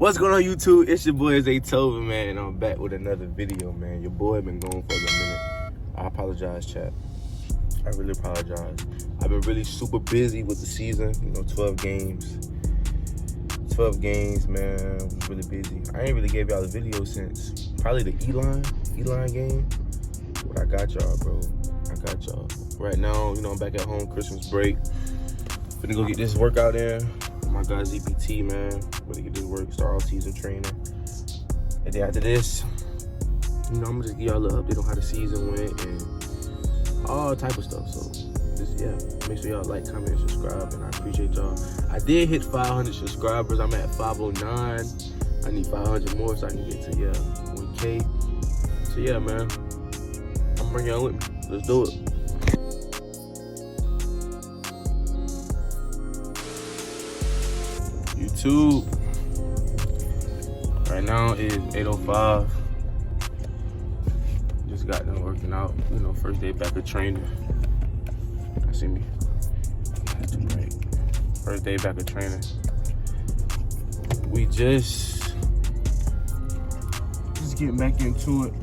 What's going on, YouTube? It's your boy Zaytoven, man, and I'm back with another video, man. Your boy been gone for a minute. I apologize, chat. I really apologize. I've been really super busy with the season, 12 games. 12 games, man. I was really busy. I ain't really gave y'all a video since probably the Elon game. But I got y'all, bro. I got y'all. Right now, I'm back at home, Christmas break. Finna go get this workout in. My guy ZPT, man. Really get this work, start all season training. And then after this, I'm gonna just give y'all a little update on how the season went and all type of stuff. So just, make sure y'all like, comment, and subscribe, and I appreciate y'all. I did hit 500 subscribers. I'm at 509. I need 500 more so I can get to 1K. So yeah, man, I'm bringing y'all with me. Let's do it. YouTube. Right now is 8:05. Just got done working out. First day back of training. I see me. That's too bright. First day back of training. We just getting back into it.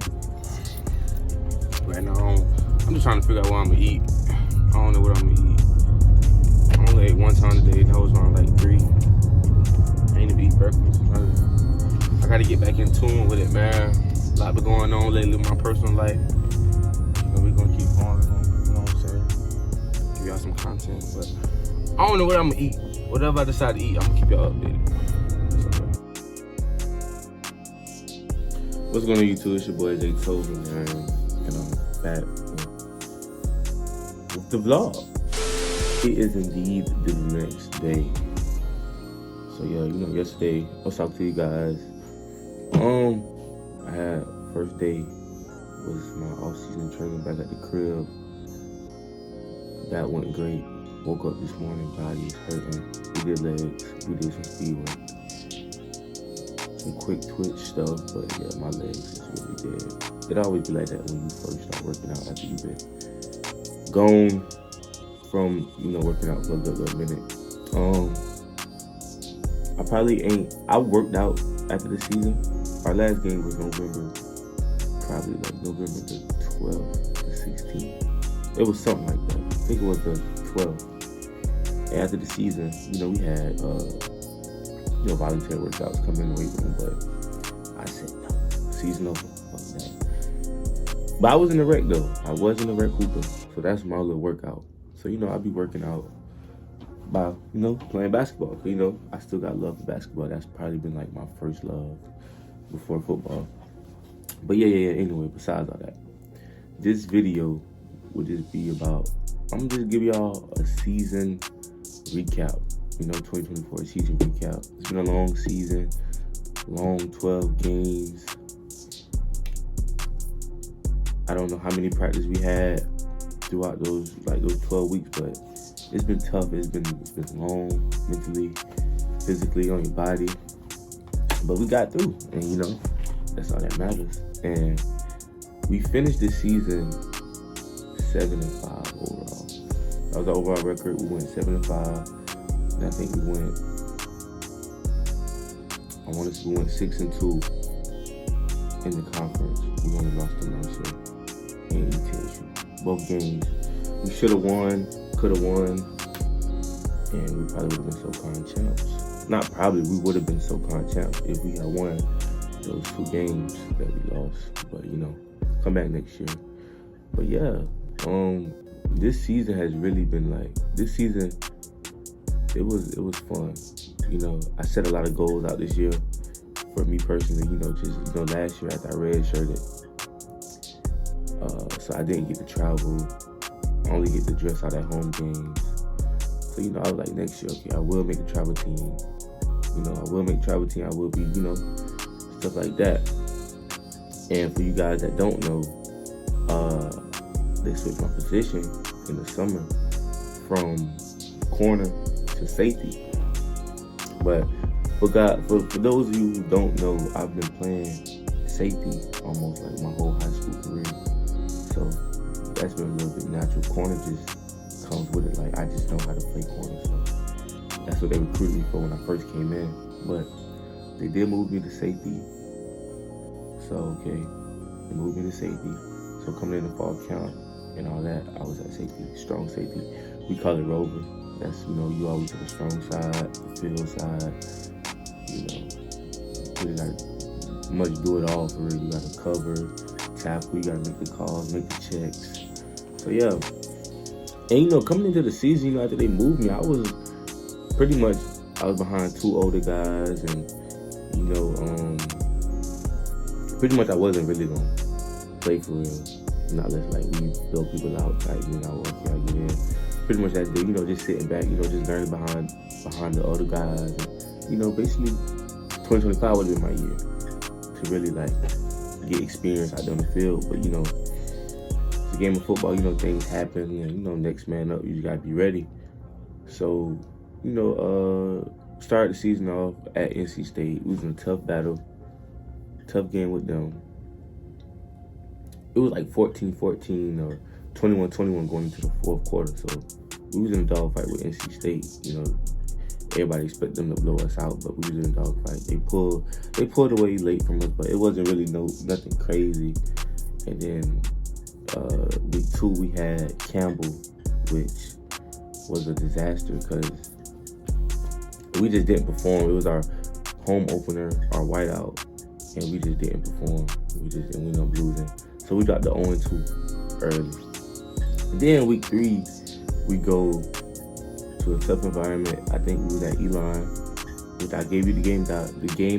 Right now, I'm just trying to figure out what I'm gonna eat. I don't know what I'm gonna eat. I only ate one time today, and that was around like 3. I ain't even eat breakfast. I gotta get back in tune with it, man. A lot been going on lately in my personal life. We gonna keep going, you know what I'm saying? Give y'all some content, but I don't know what I'm gonna eat. Whatever I decide to eat, I'm gonna keep y'all updated. What's going on, YouTube? It's your boy Zaytoven, man, and I'm back with the vlog. It is indeed the next day. So yeah, yesterday I was talking to you guys. I had first day was my off-season training back at the crib. That went great. Woke up this morning, body is hurting. We did legs, we did some speed work, some quick twitch stuff, but yeah, my legs is really dead. It always be like that when you first start working out after you've been gone from, working out for a little minute. I worked out after the season. Our last game was November, probably like November the 12th to 16th. It was something like that. I think it was the 12th. And after the season, we had, voluntary workouts come in the weight room, but I said, no, season over, fuck that. But I was in the rec though. I was in the rec hooper, so that's my little workout. So, I'll be working out by, playing basketball. I still got love for basketball. That's probably been like my first love before football. But yeah, anyway, besides all that, this video would just be about, I'm gonna just give y'all a season recap, 2024 season recap. It's been a long season, long 12 games. I don't know how many practices we had throughout those 12 weeks, but it's been tough. It's been long, mentally, physically, on your body. But we got through, and that's all that matters. And we finished this season 7-5 overall. That was our overall record. We went 7-5. And I think we went 6-2 in the conference. We only lost to Mercer and ETSU. Both games. We should have won, could have won, and we probably would have been SoCon champs. Not probably, we would have been SoCon champs if we had won those 2 games that we lost. But come back next year. But yeah, this season has really been this season. It was fun. I set a lot of goals out this year for me personally. Last year after I redshirted, so I didn't get to travel. I only get to dress out at home games. So, I was like, next year, okay, I will make the travel team. I will make the travel team. I will be, stuff like that. And for you guys that don't know, they switched my position in the summer from corner to safety. But for those of you who don't know, I've been playing safety almost like my whole high school career. So that's been a little bit natural. Corner just comes with it. I just know how to play corner. So that's what they recruited me for when I first came in. But They did move me to safety. So, okay, they moved me to safety. So coming in the fall camp and all that, I was at safety, strong safety. We call it rover. That's, you always to the strong side, the field side, really got much do it all for real. You gotta cover, tackle, you gotta make the calls, make the checks. So yeah. And coming into the season, after they moved me, I was behind two older guys, and pretty much I wasn't really gonna play for real. Not unless like we build people out, like I get in. Pretty much that day, just sitting back, just learning behind the other guys, and basically 2025 would have been my year to really like get experience out there on the field. But it's a game of football, things happen, and next man up, you just gotta be ready. So, started the season off at NC State. It was in a tough battle, tough game with them. It was like 14-14 or 21-21 going into the fourth quarter. So we was in a dogfight with NC State. Everybody expected them to blow us out, but we was in a dogfight. They pulled away late from us, but it wasn't really nothing crazy. And then week 2 we had Campbell, which was a disaster because we just didn't perform. It was our home opener, our whiteout, and we just didn't perform. We ended up losing. So we got the 0-2 early. And then week 3, we go to a tough environment. I think we was at Elon, which I gave you the game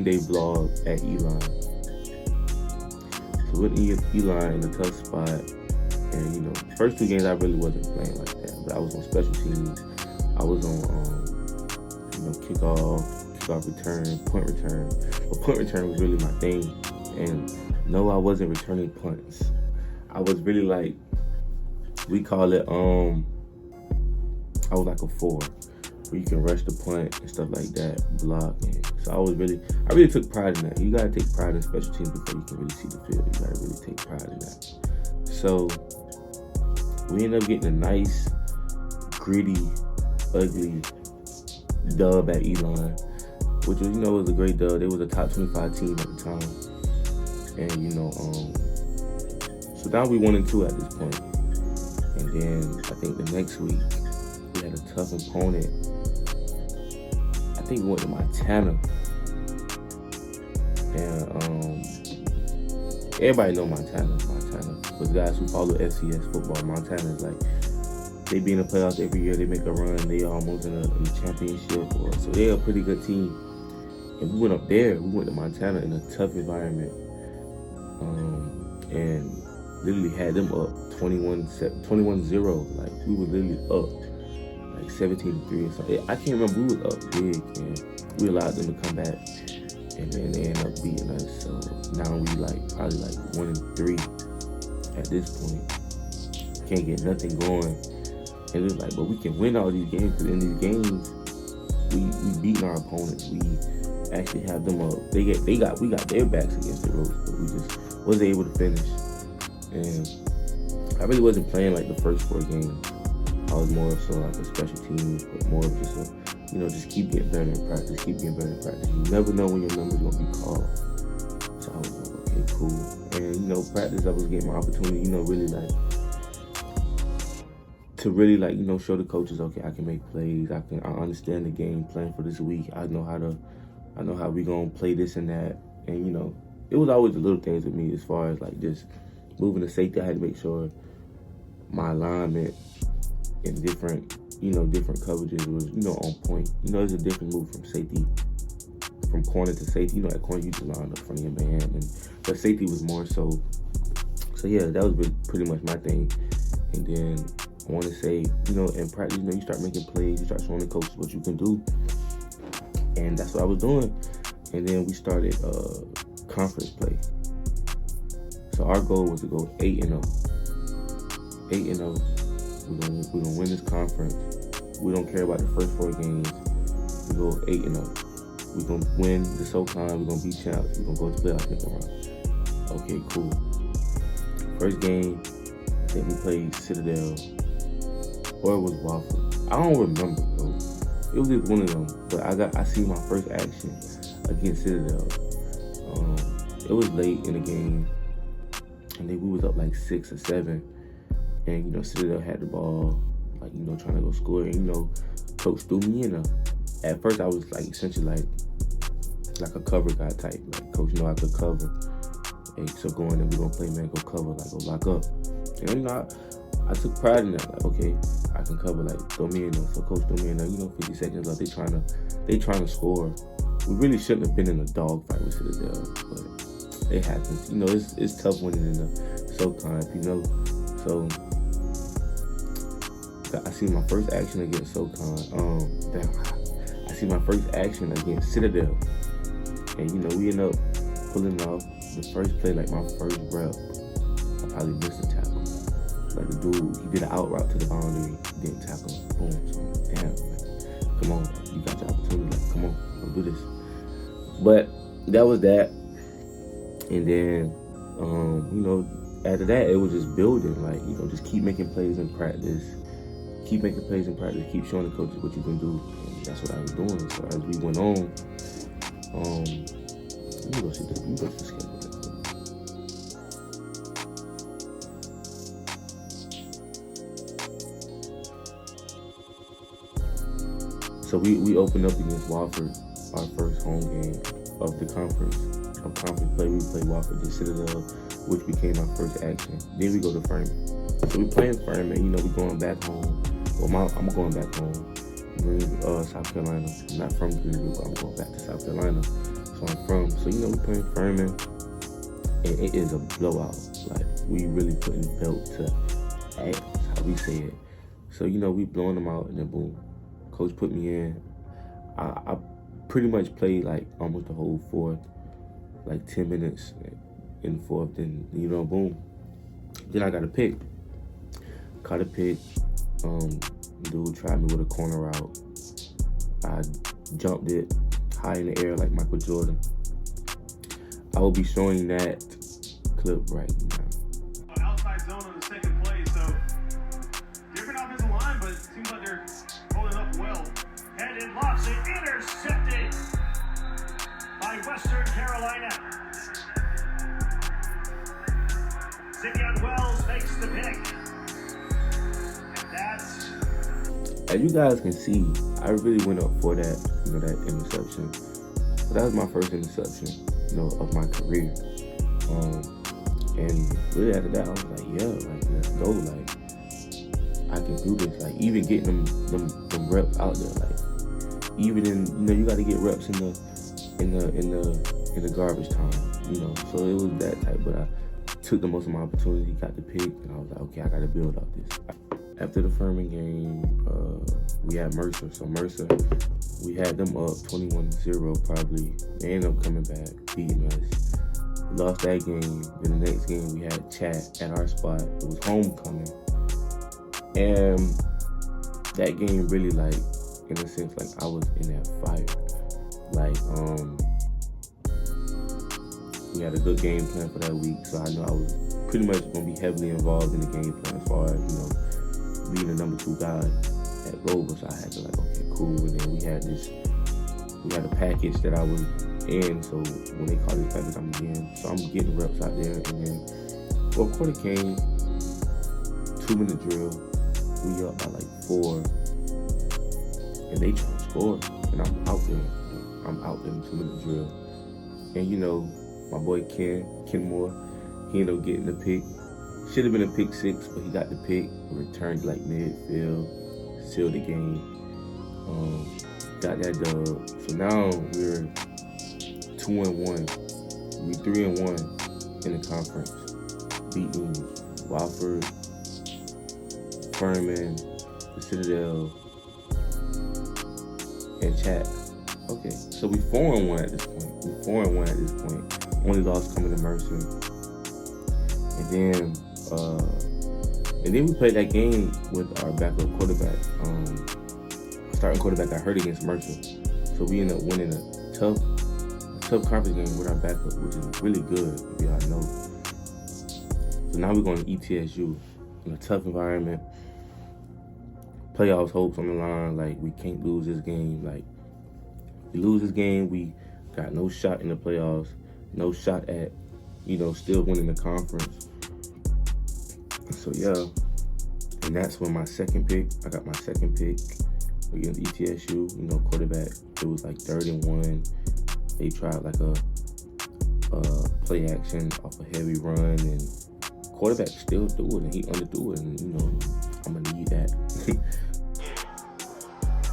day vlog at Elon. So with Elon in a tough spot, and first 2 games I really wasn't playing like that, but I was on special teams. I was on kickoff return, punt return. But punt return was really my thing. And no, I wasn't returning punts. I was really like, we call it, I was like a 4, where you can rush the punt and stuff like that, block. And so I really took pride in that. You gotta take pride in special teams before you can really see the field. You gotta really take pride in that. So we ended up getting a nice, gritty, ugly dub at Elon, which was, was a great dub. They was a top 25 team at the time. And, so now we 1-2 at this point. And then I think the next week we had a tough opponent. I think we went to Montana. And everybody know Montana. But guys who follow FCS football, Montana is like, they be in the playoffs every year. They make a run. They almost in a championship. So they're a pretty good team. And we went up there. We went to Montana in a tough environment. And literally had them up 21-0. Like, we were literally up like 17-3 or something. I can't remember. We was up big, and we allowed them to come back, and then they ended up beating us. So now we probably 1-3 at this point. Can't get nothing going. And it's like, but we can win all these games, because in these games we beating our opponents. We actually have them up. We got their backs against the ropes, but we just wasn't able to finish. And I really wasn't playing like the first 4 games. I was more so like a special teams, but more of just just keep getting better in practice, You never know when your number's gonna be called. So I was like, okay, cool. And practice, I was getting my opportunity, to show the coaches, okay, I can make plays. I understand the game plan for this week. I know how we gonna play this and that. And it was always the little things with me, as far as like just moving to safety. I had to make sure my alignment in different coverages was, on point. It's a different move from safety, from corner to safety. At corner you just line up front of your man, but safety was more so. So yeah, that was pretty much my thing. And then I want to say, in practice, you start making plays, you start showing the coaches what you can do, and that's what I was doing. And then we started conference play. So our goal was to go 8-0. 8-0. We're gonna win this conference. We don't care about the first 4 games. We go 8-0. We're gonna win the SoCon. We're gonna be champs. We're gonna go to playoffs, make a run. Okay, cool. First game, I think we played Citadel, or it was Wofford. I don't remember, bro. It was just one of them. But I seen my first action against Citadel. It was late in the game, and then we was up like 6 or 7, and Citadel had the ball, like trying to go score, and coach threw me in. At first, I was like essentially like a cover guy type, like coach I could cover. Hey, so go in there, we gonna play man, go cover, like go lock up. And I took pride in that, like okay, I can cover, like throw me in there. So coach threw me in there, 50 seconds left, they trying to score. We really shouldn't have been in a dogfight with Citadel, but it happens. It's tough winning in the SoCon, So I see my first action against SoCon. I see my first action against Citadel, and we end up pulling off the first play, like my first rep. I probably missed a tackle. Like the dude, he did an out route to the boundary, didn't tackle him. Boom. So I'm like, damn, man, come on, you got your opportunity. Like, come on, go do this. But that was that. And then, after that, it was just building. Like, just keep making plays in practice. Keep making plays in practice. Keep showing the coaches what you can do. And that's what I was doing. So as we went on, let me go to the schedule. So we opened up against Wofford, our first home game of the conference play. We played Wofford, the Citadel, which became our first action. Then we go to Furman. So we playing Furman, we going back home. Well, I'm going back home, South Carolina. I'm not from Greenville, but I'm going back to South Carolina. So I'm from. So we playing Furman, and it is a blowout. Like we really putting belt to ass, how we say it. So we blowing them out, and then boom, coach put me in. I pretty much played like almost the whole fourth, like 10 minutes in the fourth. Then boom. Then I got a pick. Caught a pick. Dude tried me with a corner route. I jumped it high in the air like Michael Jordan. I will be showing that clip right now. Outside zone on the second play, so different offensive line, but it seems like they're holding up well. Headed, lofts it, intercepted by Western Carolina. Zivion Wells makes the pick. And that's... As you guys can see, I really went up for that, that interception. But that was my first interception, of my career. And really after that, I was like, yeah, like let's go, like I can do this. Like even getting them reps out there, like even in you got to get reps in the garbage time, So it was that type, but I took the most of my opportunity, got the pick, and I was like, okay, I got to build off this. After the Furman game, we had Mercer. So Mercer, we had them up 21-0 probably. They ended up coming back, beating us. We lost that game. Then the next game, we had Chat at our spot. It was homecoming. And that game really, like, in a sense, like, I was in that fire. Like, we had a good game plan for that week. So I know I was pretty much going to be heavily involved in the game plan as far as, being the number 2 guy at Rover. So I had to like, okay, cool. And then we had a package that I was in. So when they call this package, I'm in. So I'm getting reps out there. And then fourth quarter came, 2-minute drill. We up by like 4. And they trying to score. And I'm out there. I'm out there in 2-minute drill. And my boy Ken Moore, he ended up getting the pick. Should have been a pick 6, but he got the pick, returned like midfield, sealed the game, got that dub. So now we're 2-1. We 3-1 in the conference, beating Wofford, Furman, the Citadel, and Chat. Okay, so we 4-1 at this point. Only loss coming to Mercer. And then we played that game with our backup quarterback. Starting quarterback got hurt against Mercer. So we ended up winning a tough conference game with our backup, which is really good, if y'all know. So now we're going to ETSU in a tough environment. Playoffs hopes on the line. Like, we can't lose this game. Like, we lose this game, we got no shot in the playoffs, no shot at, still winning the conference. So yeah, and that's when I got my second pick against ETSU, quarterback. It was like 3rd and 1. They tried like a play action off a heavy run, and quarterback still threw it, and he underthrew it, and I'm gonna need that.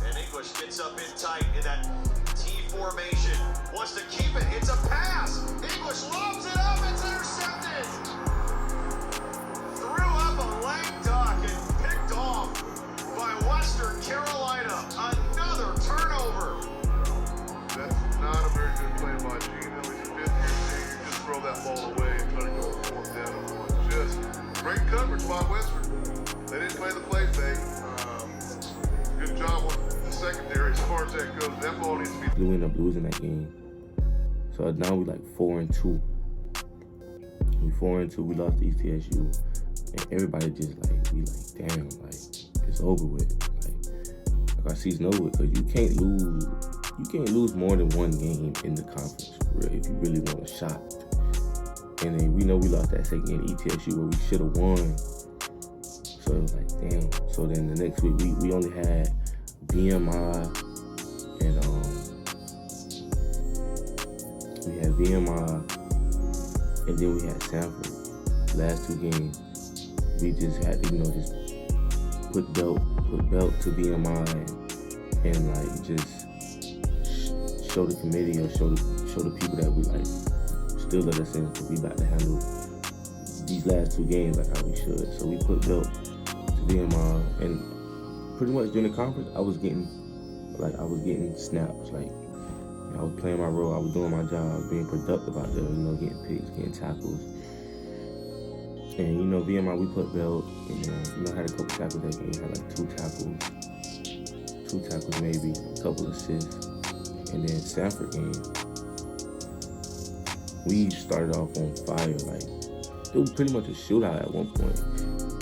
And English gets up in tight in that T formation. Wants to keep it. It's a pass. English lobs it up. It's intercepted. Threw up a leg duck and picked off by Western Carolina. Another turnover. That's not a very good play by Gino. He's a fifth-year senior. Just throw that ball away and try to go 4th down and 1. Just great coverage by Western. They didn't play the play fake. Good job on the secondary as far as that goes. That ball needs to be. We ended up losing that game. So now we like 4-2. We 4-2. We lost to ETSU, and everybody just damn, it's over with. Like our season over with, because you can't lose more than one game in the conference for real, if you really want a shot. And then we know we lost that second game at ETSU where we should have won. So it was like, damn. So then the next week we only had VMI and and then we had Sanford. Last 2 games, we just had to, just put belt to VMI and just show the committee or show the people that we still let us in, because we about to handle these last 2 games like how we should. So we put belt to VMI, and pretty much during the conference, I was getting snaps. I was playing my role. I was doing my job, being productive out there. Getting picks, getting tackles. And VMI, we put belt, and had a couple tackles that game. Had like 2 tackles maybe, a couple assists. And then Sanford game, we started off on fire. It was pretty much a shootout at one point.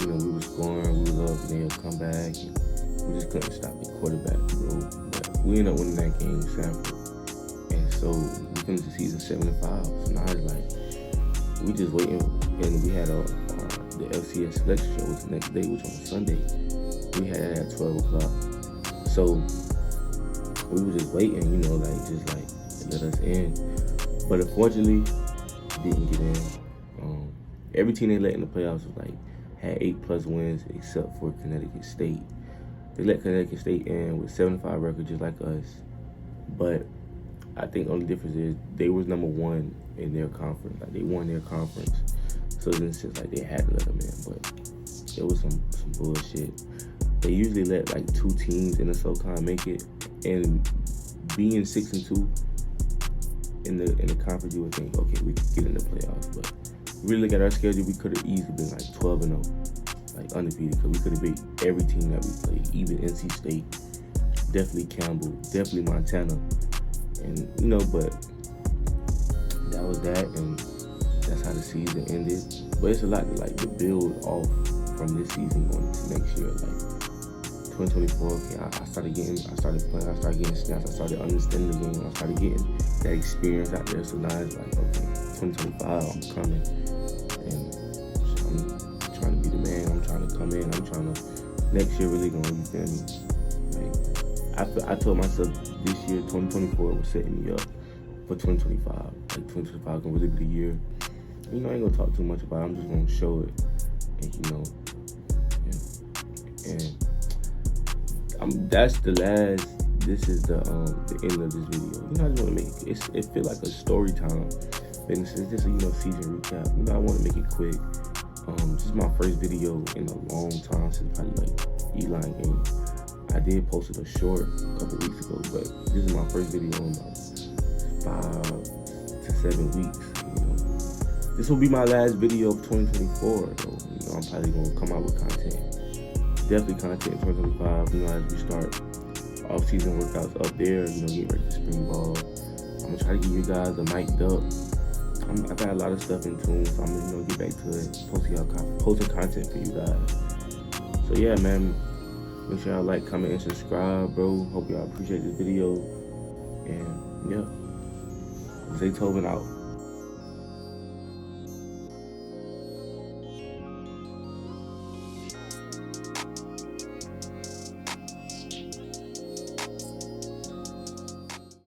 We were scoring, we was up, and they would come back, and we just couldn't stop the quarterback, bro. But we ended up winning that game, Sanford. And so we finished the season 7-5. So now it's we just waiting, and we had the LCS selection show was the next day, which was on Sunday. We had that at 12 o'clock. So we were just waiting, just to let us in. But unfortunately, didn't get in. Every team they let in the playoffs was had 8+ wins except for Connecticut State. They let Connecticut State in with 7-5 record just like us. But I think the only difference is they was number 1 in their conference. They won their conference. So it's just they had to let them in. But it was some bullshit. They usually let 2 teams in the SoCon make it, and being 6-2 in the conference, you would think, okay, we could get in the playoffs. But really look at our schedule, we could have easily been 12-0, undefeated, because we could have beat every team that we played, even NC State, definitely Campbell, definitely Montana, and but that was that, and that's how the season ended. But it's a lot to build off from this season going into next year. 2024, okay, I started playing, I started getting snaps, I started understanding the game, I started getting that experience out there. So now it's okay, 2025, I'm coming, and I'm trying to be the man. I'm trying to come in. I'm trying to next year really gonna, you feel me? I told myself this year, 2024, was setting me up for 2025. 2025 gonna really be the year. I ain't gonna talk too much about it. I'm just gonna show it, and that's the last. This is the end of this video. I just want to make it feel like a story time. And it's just a season recap. I want to make it quick. This is my first video in a long time since probably E-line game. I did post a short a couple weeks ago, but this is my first video in about 5 to 7 weeks. This will be my last video of 2024. So, I'm probably gonna come out with content. Definitely content in 2025. As we start off-season workouts up there, get ready for spring ball. I'm gonna try to give you guys a mic'd up. I got a lot of stuff in tune, so I'm gonna get back to it, posting content for you guys. So yeah, man, make sure y'all like, comment, and subscribe, bro. Hope y'all appreciate this video, and yeah. Zaytoven out.